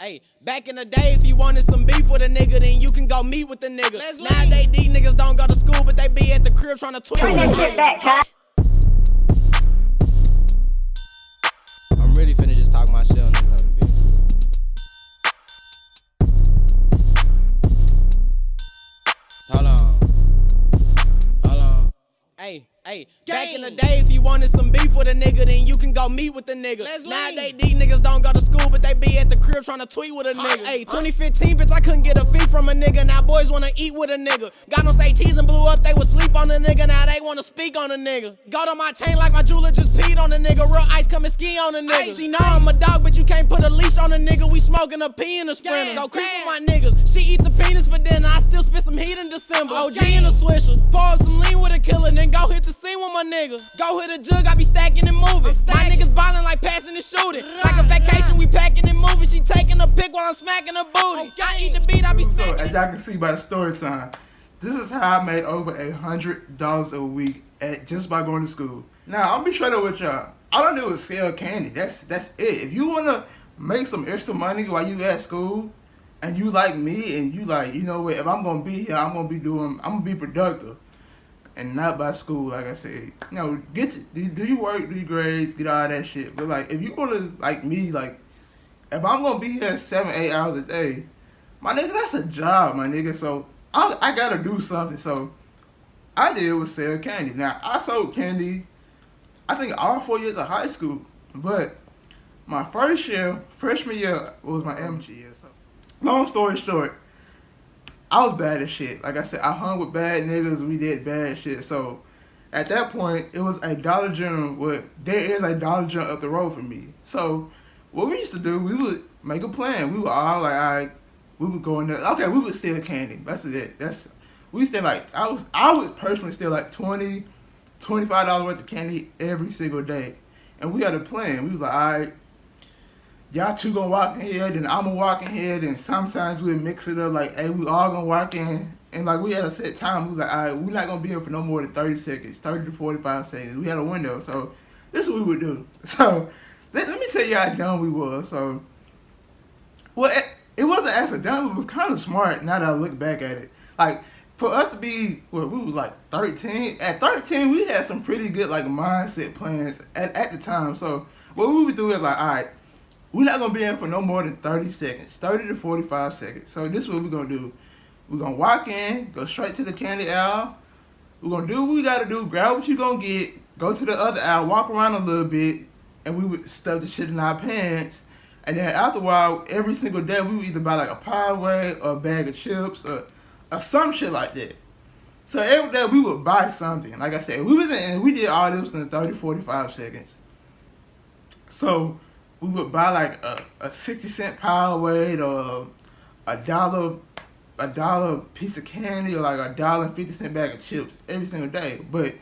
Hey, back in the day, if you wanted some beef with a nigga, then you can go meet with the nigga. Nowadays, these niggas don't go to school, but they be at the crib trying to tweet. Bring that shit back, Kai. I'm really finna just talk my shit on this hoe, you feel me? Hold on. Hey, back in the day, if you wanted some beef with a nigga, then you can go meet with the nigga. Nowadays, these niggas don't go to school, but they be at the crib trying to tweet with a nigga. Hey, 2015, bitch, I couldn't get a fee from a nigga. Now boys wanna eat with a nigga. Got no ATs and blew up, they would sleep on a nigga. Now they wanna speak on a nigga. Got on my chain like my jeweler just peed on a nigga. Real ice come and ski on a nigga. She know I'm a dog, but you can't put a leash on a nigga. We smoking a pee in the sprinter. Go creep with my niggas. She eat the penis for dinner. I still spit some heat in December. OG in a swisher. Pour up some lean with a killer, then go hit the scene with my nigga. Go hit a jug, I be stacking and moving. My niggas ballin' like passing and shooting. Like a vacation, we packing and moving. She taking a pic while I'm smacking her booty. I eat the beat, I be smacking. So, as y'all can see by the story time, this is how I made over $100 a week just by going to school. Now, I'll be straight up with y'all. All I do is sell candy. That's it. If you wanna make some extra money while you at school, and you like me, and you like, you know what, if I'm gonna be here, I'm gonna be productive. And not by school, like I said. You know, do your work, do your grades, get all that shit. But like, if you wanna like me, like, if I'm gonna be here 7-8 hours a day, my nigga, that's a job, my nigga. So I gotta do something. So I did was sell candy. Now I sold candy, I think all 4 years of high school. But my first year, freshman year, was my amateur year. So long story short, I was bad as shit. Like I said, I hung with bad niggas. We did bad shit. So at that point, it was a Dollar General. Well, there is a Dollar General up the road from me. So what we used to do, we would make a plan. We were all like, all right, we would go in there. Okay, we would steal candy. That's it. We still like, I would personally steal like $20, $25 worth of candy every single day. And we had a plan. We was like, all right, y'all two gonna walk in here, then I'm gonna walk in here, then sometimes we'll mix it up, like, hey, we all gonna walk in, and like, we had a set time. We was like, all right, we're not gonna be here for no more than 30 seconds, 30 to 45 seconds. We had a window, so this is what we would do. So, let me tell you how dumb we was. So, well, it wasn't actually dumb, it was kind of smart now that I look back at it. Like, for us to be, well, we was like 13, at 13, we had some pretty good, like, mindset plans at the time. So, what we would do is like, all right, we're not going to be in for no more than 30 seconds, 30 to 45 seconds. So this is what we're going to do. We're going to walk in, go straight to the candy aisle. We're going to do what we got to do, grab what you're going to get, go to the other aisle, walk around a little bit, and we would stuff the shit in our pants. And then after a while, every single day, we would either buy like a Poway or a bag of chips or some shit like that. So every day we would buy something. Like I said, we did all this in 30, 45 seconds. So we would buy like a 60-cent Powerade or a dollar piece of candy or like $1.50 bag of chips every single day. But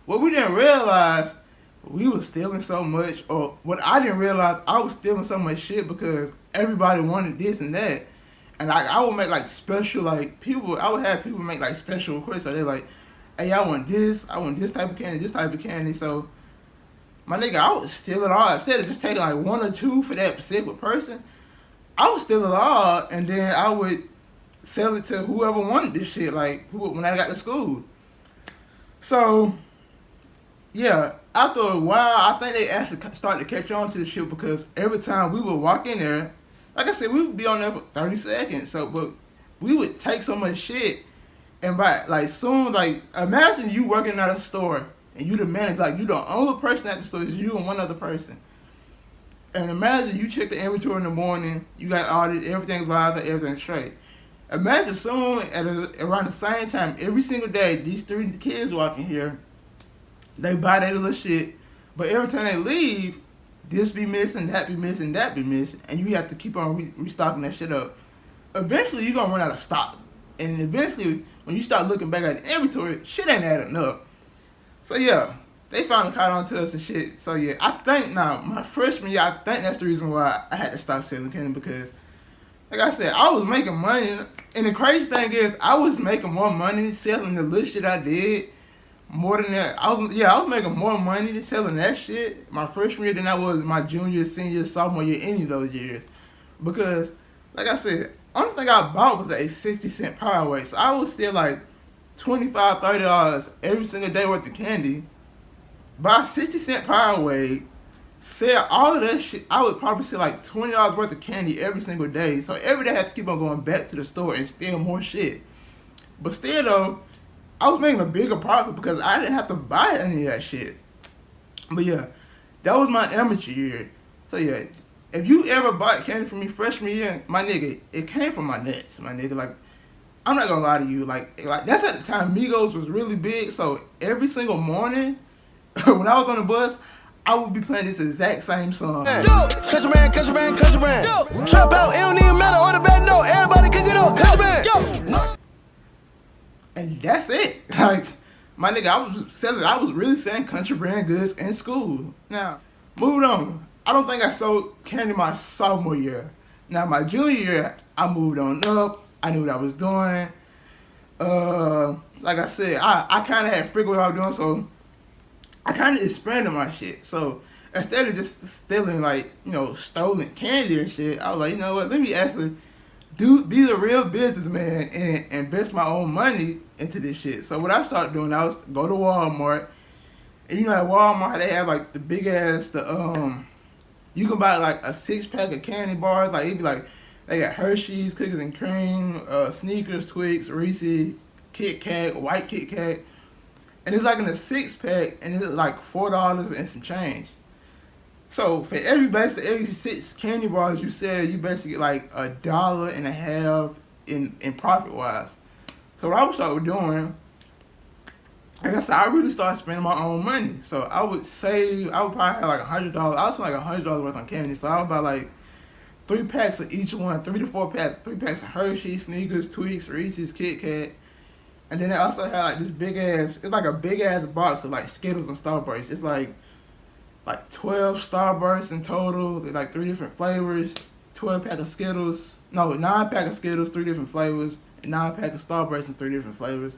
what we didn't realize, we was stealing so much, or what I didn't realize, I was stealing so much shit because everybody wanted this and that. And I would make like special, like I would have people make like special requests. So they're like, hey, I want this type of candy, this type of candy. So my nigga, I would steal it all. Instead of just taking like one or two for that specific person, I would steal it all, and then I would sell it to whoever wanted this shit, like when I got to school. So, yeah, after a while, I think they actually started to catch on to the shit because every time we would walk in there, like I said, we would be on there for 30 seconds. So, but we would take so much shit, and by like soon, like imagine you working at a store. And you the manager, like you the only person at the store, is you and one other person. And imagine you check the inventory in the morning, you got all this, everything's live and everything's straight. Imagine soon around the same time, every single day, these 3 kids walking here, they buy their little shit, but every time they leave, this be missing, that be missing, that be missing, and you have to keep on restocking that shit up. Eventually, you're gonna run out of stock. And eventually, when you start looking back at the inventory, shit ain't adding up. So yeah, they finally caught on to us and shit. So yeah, I think now, my freshman year, I think that's the reason why I had to stop selling candy because, like I said, I was making money. And the crazy thing is, I was making more money selling the little shit I did more than that. I was making more money selling that shit my freshman year than I was my junior, senior, sophomore year, any of those years. Because like I said, only thing I bought was a 60-cent Powerade. So I was still like $25, $30 every single day worth of candy. Buy 60-cent Powerade, sell all of that shit. I would probably sell like $20 worth of candy every single day. So every day I have to keep on going back to the store and steal more shit. But still though, I was making a bigger profit because I didn't have to buy any of that shit. But yeah, that was my amateur year. So yeah, if you ever bought candy from me freshman year, my nigga, it came from my nuts, my nigga. Like, I'm not gonna lie to you, like that's at the time Migos was really big. So every single morning when I was on the bus, I would be playing this exact same song. Country man. Trap out, it don't even matter on the bad note. Everybody kick it up, country man. And that's it. Like, my nigga, I was really selling country brand goods in school. Now, moved on. I don't think I sold candy my sophomore year. Now, my junior year, I moved on up. I knew what I was doing. Like I said, I kind of had figured what I was doing, so I kind of expanded my shit. So instead of just stealing, like, you know, stolen candy and shit, I was like, you know what, let me actually be the real businessman and invest my own money into this shit. So what I started doing, I was go to Walmart. And you know, at Walmart, they have like the big ass, you can buy like a 6-pack of candy bars. Like, it'd be like, they got Hershey's, Cookies and Cream, Snickers, Twix, Reese's, Kit Kat, White Kit Kat. And it's like in a 6-pack, and it's like $4 and some change. So for every 6 candy bars you sell, you basically get like $1.50 in profit wise. So what I would start doing, like I said, I really started spending my own money. So I would probably have like $100. I would spend like $100 worth on candy. So I would buy like 3 packs of each one, 3 to 4 packs, 3 packs of Hershey's, Snickers, Twix, Reese's, Kit Kat. And then they also had like this big ass, it's like a big ass box of like Skittles and Starburst. It's like 12 Starbursts in total. They're like 3 different flavors. 9 pack of Skittles, 3 different flavors, and 9 pack of Starbursts in 3 different flavors.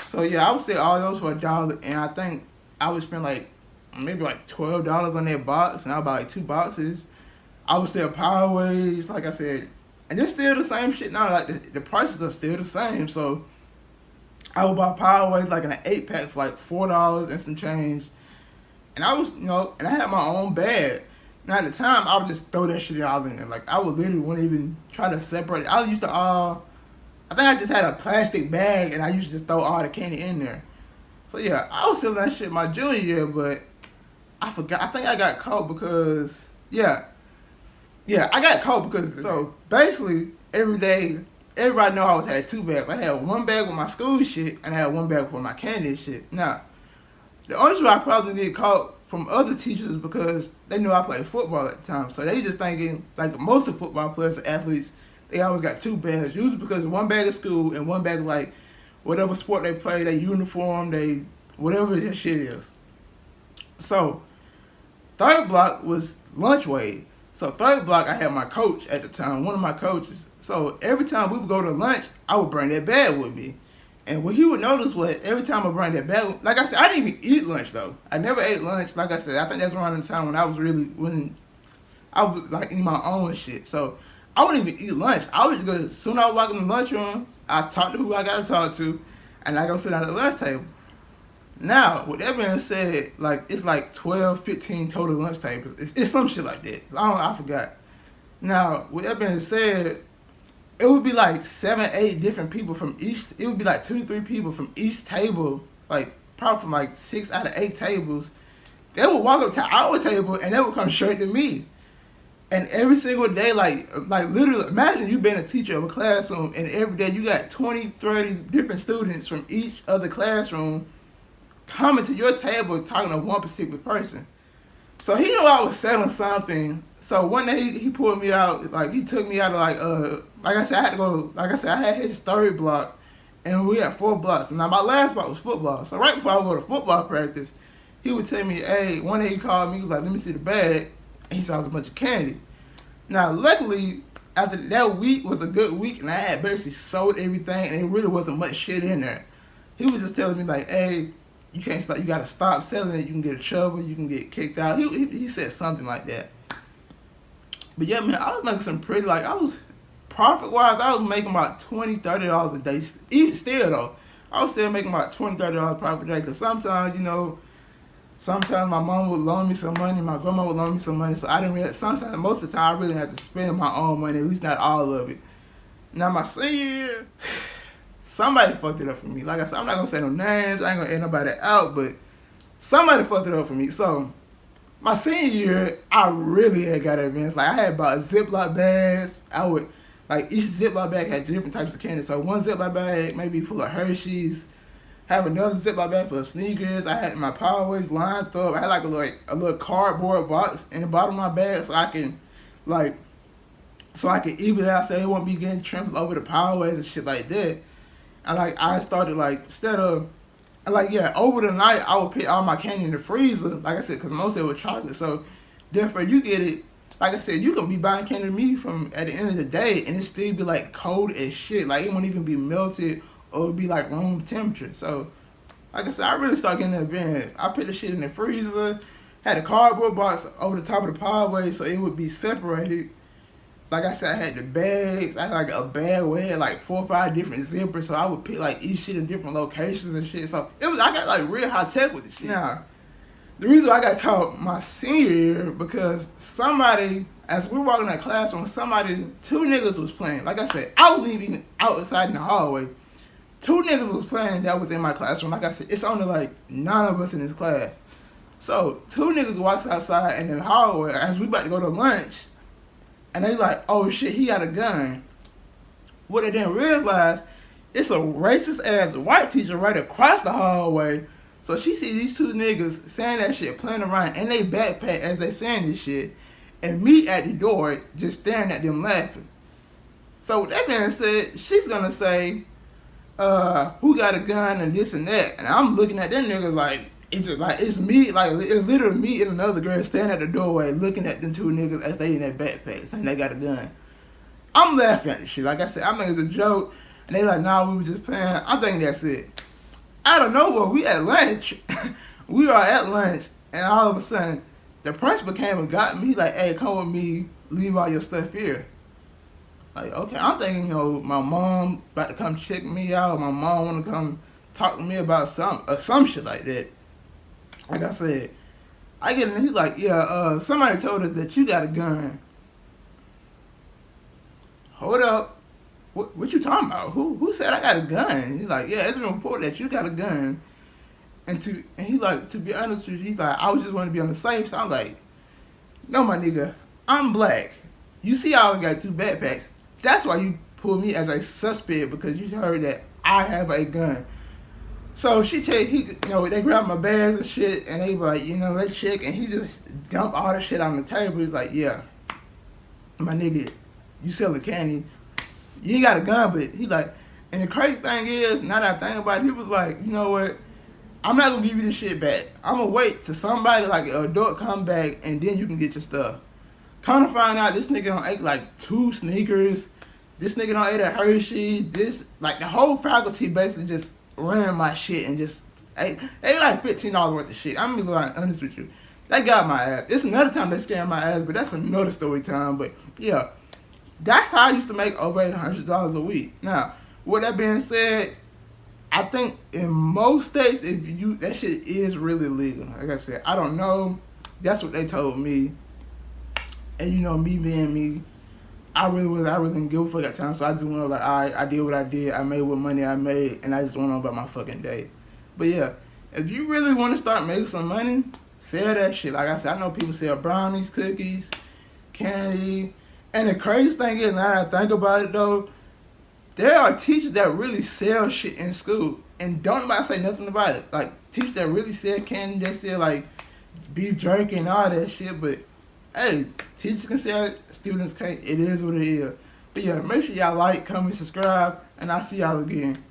So yeah, I would say all those for $1, and I think I would spend like maybe like $12 on that box, and I would buy like 2 boxes. I would sell Powerades, like I said, and it's still the same shit now. Like the prices are still the same, so I would buy Powerades like in an 8-pack for like $4 and some change. And I was, you know, and I had my own bag. Now at the time, I would just throw that shit all in there. Like, I would literally wouldn't even try to separate it. I used to I think I just had a plastic bag, and I used to just throw all the candy in there. So yeah, I was selling that shit my junior year, but I forgot. I think I got caught because, I got caught because, so basically, every day, everybody know I had 2 bags. I had 1 bag with my school shit, and I had 1 bag for my candy and shit. Now, the only reason I probably get caught from other teachers is because they knew I played football at the time. So they just thinking, like most of football players and athletes, they always got 2 bags. Usually because 1 bag is school and 1 bag is like whatever sport they play, their uniform, whatever that shit is. So 3rd block was lunch weight. So 3rd block, I had my coach at the time, one of my coaches. So every time we would go to lunch, I would bring that bag with me. And what he would notice was every time I bring that bag, like I said, I didn't even eat lunch though. I never ate lunch. Like I said, I think that's around the time when I was like eating my own shit. So I wouldn't even eat lunch. I would just go, as soon as I walk in the lunchroom, I talk to who I got to talk to, and I go sit down at the lunch table. Now, with that being said, like it's like 12, 15 total lunch tables. It's some shit like that. I forgot. Now, with that being said, it would be like 7, 8 different people from each. It would be like 2, 3 people from each table, like probably from like 6 out of 8 tables. They would walk up to our table and they would come straight to me. And every single day, like literally, imagine you being a teacher of a classroom, and every day you got 20, 30 different students from each other classroom coming to your table talking to one particular person. So he knew I was selling something. So one day he pulled me out, like he took me out of like I said, I had to go, like I said, I had his 3rd block, and we had 4 blocks. Now my last block was football. So right before I would go to football practice, he would tell me, hey, one day he called me, he was like, let me see the bag, and he saw it was a bunch of candy. Now luckily, after that week was a good week, and I had basically sold everything, and it really wasn't much shit in there. He was just telling me like, hey, you can't stop, you gotta stop selling it, you can get in trouble, you can get kicked out. He said something like that. But yeah, man, I was making some pretty, like, I was profit wise, I was making about $20, $30 a day. Even still though, I was still making about $20, $30 profit a day. Cause sometimes, you know, sometimes my mom would loan me some money, my grandma would loan me some money. So I didn't really, sometimes, most of the time, I really had to spend my own money, at least not all of it. Now my senior year, somebody fucked it up for me. Like I said, I'm not gonna say no names, I ain't gonna air nobody out, but somebody fucked it up for me. So my senior year, I really had got advanced. Like I had about Ziploc bags. I would, like each Ziploc bag had different types of candy. So one Ziploc bag maybe full of Hershey's, have another Ziploc bag full of sneakers. I had my Powerways lined up. I had like a little cardboard box in the bottom of my bag so I can even out so it won't be getting trampled over the Powerways and shit like that. And like I started like instead of like yeah, over the night I would put all my candy in the freezer, like I said, because most of it was chocolate. So therefore you get it, like I said, you can be buying candy to me from at the end of the day and it still be like cold as shit. Like it won't even be melted or it'd be like room temperature. So like I said, I really started getting advanced. I put the shit in the freezer, had a cardboard box over the top of the Powerway so it would be separated. Like I said, I had the bags. I had like a bag where it had like 4 or 5 different zippers, so I would pick like each shit in different locations and shit. So I got like real high tech with this shit. Now, the reason I got caught my senior year because somebody, as we were walking in that classroom, two niggas was playing. Like I said, I wasn't even outside in the hallway. 2 niggas was playing that was in my classroom. Like I said, it's only like 9 of us in this class. So 2 niggas walks outside in the hallway as we about to go to lunch. And they like, oh shit, he got a gun. What they didn't realize, it's a racist ass white teacher right across the hallway. So she see these 2 niggas saying that shit, playing around in they backpack as they saying this shit. And me at the door just staring at them laughing. So with that being said, she's gonna say, who got a gun and this and that. And I'm looking at them niggas like, it's me, like it's literally me and another girl standing at the doorway looking at them 2 niggas as they in their backpack saying they got a gun. I'm laughing at this shit. Like I said, I think it's a joke. And they like, nah, we were just playing. I'm thinking that's it. Out of nowhere, we at lunch. We are at lunch and all of a sudden the principal came and got me. He like, hey, come with me, leave all your stuff here. Like, okay, I'm thinking, you know, my mom about to come check me out. My mom want to come talk to me about some shit like that. Like I said, I get in, he's like, yeah, somebody told us that you got a gun. Hold up. What you talking about? Who said I got a gun? He's like, yeah, it's been reported that you got a gun. And he like, to be honest with you, he's like, I was just want to be on the safe side. I'm like, no, my nigga, I'm black. You see I always got 2 backpacks. That's why you pulled me as a suspect, because you heard that I have a gun. So they grabbed my bags and shit, and they be like, you know, let's check, and he just dumped all the shit on the table. He's like, yeah, my nigga, you selling candy, you ain't got a gun, but he like, and the crazy thing is, now that I think about it, he was like, you know what, I'm not gonna give you this shit back. I'm gonna wait till somebody like an adult come back, and then you can get your stuff. Kind of find out this nigga don't ate like 2 sneakers, this nigga don't ate a Hershey, like the whole faculty basically just ran my shit and just they like $15 worth of shit. I'm gonna be like, honest with you, they got my ass. It's another time they scammed my ass, but that's another story time. But yeah, that's how I used to make over $800 a week. Now, with that being said, I think in most states, that shit is really legal. Like I said, I don't know. That's what they told me. And you know, me being me, I really didn't give a fuck at the time, so I just went like, alright, I did what I did, I made what money I made, and I just went on about my fucking day. But yeah, if you really want to start making some money, sell that shit. Like I said, I know people sell brownies, cookies, candy, and the crazy thing is, now that I think about it though, there are teachers that really sell shit in school, and don't nobody say nothing about it. Like, teachers that really sell candy, they sell like beef jerky and all that shit, but hey, teachers can sell it, students can't. It is what it is. But yeah, make sure y'all like, comment, subscribe, and I'll see y'all again.